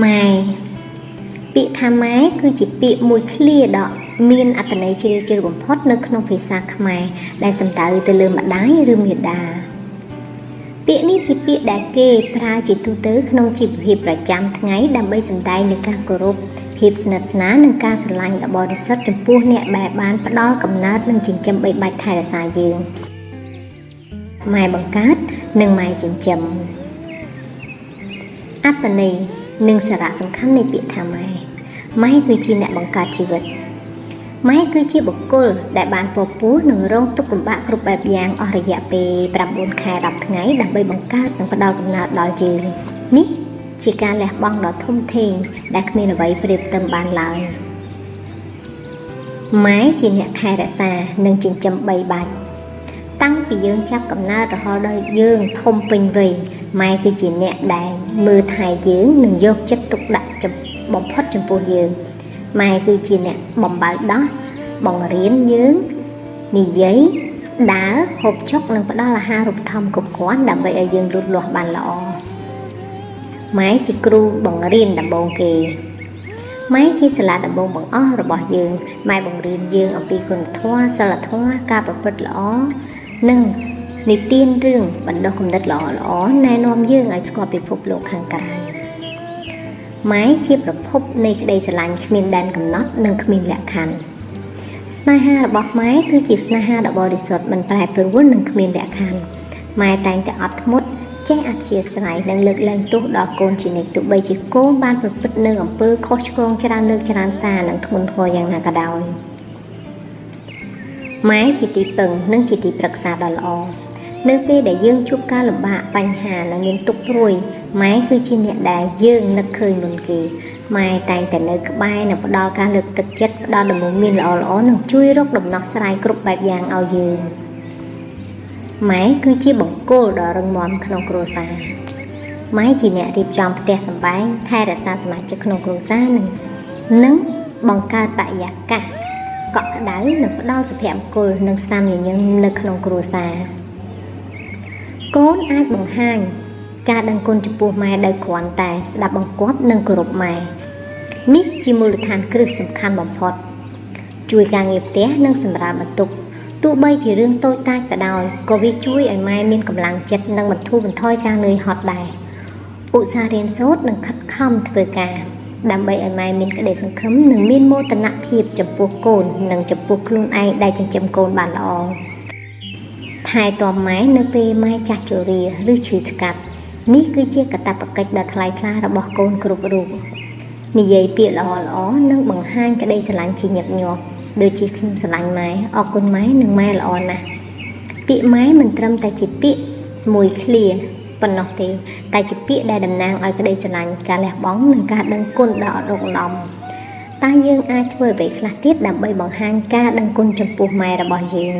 ម៉ែពាក្យថាម៉ែគឺជាពាក្យមួយឃ្លាដ៏មានអត្ថន័យជ្រាលជ្រៅបំផុតនៅក្នុងភាសាខ្មែរដែលសំដៅទៅលើម្ដាយឬមាតាពាក្យនេះជាពាក្យដែលគេប្រើជាទូទៅក្នុងជីវភាពប្រចាំថ្ងៃដើម្បីសម្ដែងនូវការគោរពភាពស្និទ្ធស្នាលនិងការស្រឡាញ់ដ៏បរិសុទ្ធចំពោះអ្នកដែលបានផ្ដល់កំណើតនិងចិញ្ចឹមបីបាច់ថែរក្សាយើងម៉ែបង្កើតនិងម៉ែចិញ្ចឹមអត្ថន័យនិងសារៈសំខាន់នៃពាក្យថាម៉ែម៉ែគឺជាអ្នកបង្កើតជីវិតម៉ែគឺជាបុគ្គលដែលបានពពោះនិងរងទុក្ខលំបាកគ្រប់បែបយ៉ាងអស់រយៈពេល9ខែ10ថ្ងៃដើម្បីបង្កើតនិងផ្ដល់កំណើតដល់យើងនេះជាការលះបង់ដ៏ធំធេងដែលគ្មានអ្វីប្រៀបផ្ទឹមបានឡើយម៉ែជាអ្នកថែរក្សានិងចិញ្ចឹមបីបាច់តាំងពីយើងចាប់កំណើតរហូតដល់យើងធំពេញវ័យម៉ែគឺជាអ្នកដែលមើលថែយើងនិងយកចិត្តទុកដាក់បំផុតចំពោះយើងម៉ែគឺជាអ្នកបំបៅដោះបង្រៀនយើងនិយាយដើរហូបចុកនិងផ្ដល់អាហារូបត្ថម្ភគ្រប់គ្រាន់ដើម្បីឲ្យយើងលូតលាស់បានល្អម៉ែជាគ្រូបង្រៀនដំបូងគេម៉ែជាសាលាដំបូងបង្អស់របស់យើងម៉ែបង្រៀនយើងអំពីគុណធម៌សីលធម៌ការប្រព្រឹត្តល្អនិងនិទានរឿងបណ្ដុះគំនិតល្អៗណែនាំយើងឲ្យស្គាល់ពិភពលោកខាងក្រៅម៉ែជាប្រភពនៃក្តីស្រឡាញ់គ្មានដែនកំណត់និងគ្មានលក្ខខណ្ឌស្នេហារបស់ម៉ែគឺជាស្នេហាដ៏បរិសុទ្ធមិនប្រែប្រួលនិងគ្មានលក្ខខណ្ឌម៉ែតែងតែអត់ធ្មត់ចេះអធ្យាស្រ័យនិងលើកលែងទោសដល់កូនជានិច្ចទោះបីជាកូនបានប្រព្រឹត្តនៅអំពើខុសឆ្គងច្រើនលើកច្រើនសារនិងធ្ងន់ធ្ងរយ៉ាងណាក៏ដោយម៉ែជាទីពឹងនិងជាទីប្រឹក្សាដ៏ល្អនៅពេលដែលយើងជួបការលំបាកបញ្ហានិងមានទុក្ខព្រួយម៉ែគឺជាអ្នកដែលយើងនឹកឃើញមុនគេម៉ែតែងតែនៅក្បែរនិងផ្ដល់ការលើកទឹកចិត្តផ្ដល់ដំណោះមានល្អៗនិងជួយរកដំណោះស្រាយគ្រប់បែបយ៉ាងឲ្យយើងម៉ែគឺជាបង្គោលដ៏រឹងមាំក្នុងគ្រួសារម៉ែជាអ្នករៀបចំផ្ទះសម្បែងថែរក្សាសមាជិកក្នុងគ្រួសារនិងបង្កើតបរិយាកាសកក់ក្ដៅនិងផ្ដល់សុភមង្គលនិងស្នាមញញឹមនៅក្នុងគ្រួសារកូនអាចបង្ហាញការដឹងគុណចំពោះម៉ែដោយគ្រាន់តែស្ដាប់បង្គាប់និងគោរពម៉ែនេះជាមូលដ្ឋានគ្រឹះសំខាន់បំផុតជួយការងារផ្ទះនិងសម្រាលបន្ទុកទោះបីជារឿងតូចតាចក៏ដោយក៏វាជួយឲ្យម៉ែមានកម្លាំងចិត្តនិងបន្ធូរបន្ថយការនឿយហត់ដែរឧស្សាហ៍រៀនសូត្រនិងខិតខំធ្វើការដើម្បីឲ្យម៉ែមានក្តីសង្ឃឹមនិងមានមោទនភាពចំពោះកូននិងចំពោះខ្លួនឯងដែលចិញ្ចឹមកូនបានល្អថែទាំម៉ែនៅពេលម៉ែចាស់ជរាឬឈឺស្កាត់នេះគឺជាកាតព្វកិច្ចដ៏ថ្លៃថ្លារបស់កូនគ្រប់រូបនិយាយពាក្យល្អៗនិងបង្ហាញក្តីស្រឡាញ់ជាញឹកញាប់ដូចជាខ្ញុំស្រឡាញ់ម៉ែអរគុណម៉ែនិងម៉ែល្អណាស់ពាក្យម៉ែមិនត្រឹមតែជាពាក្យមួយឃ្លាប៉ុណ្ណោះទេតែជាពាក្យដែលតំណាងឲ្យក្តីស្រឡាញ់ការលះបង់និងការដឹងគុណដ៏អត់ឧត្តមតើយើងអាចធ្វើអ្វីខ្លះទៀតដើម្បីបង្ហាញការដឹងគុណចំពោះម៉ែរបស់យើង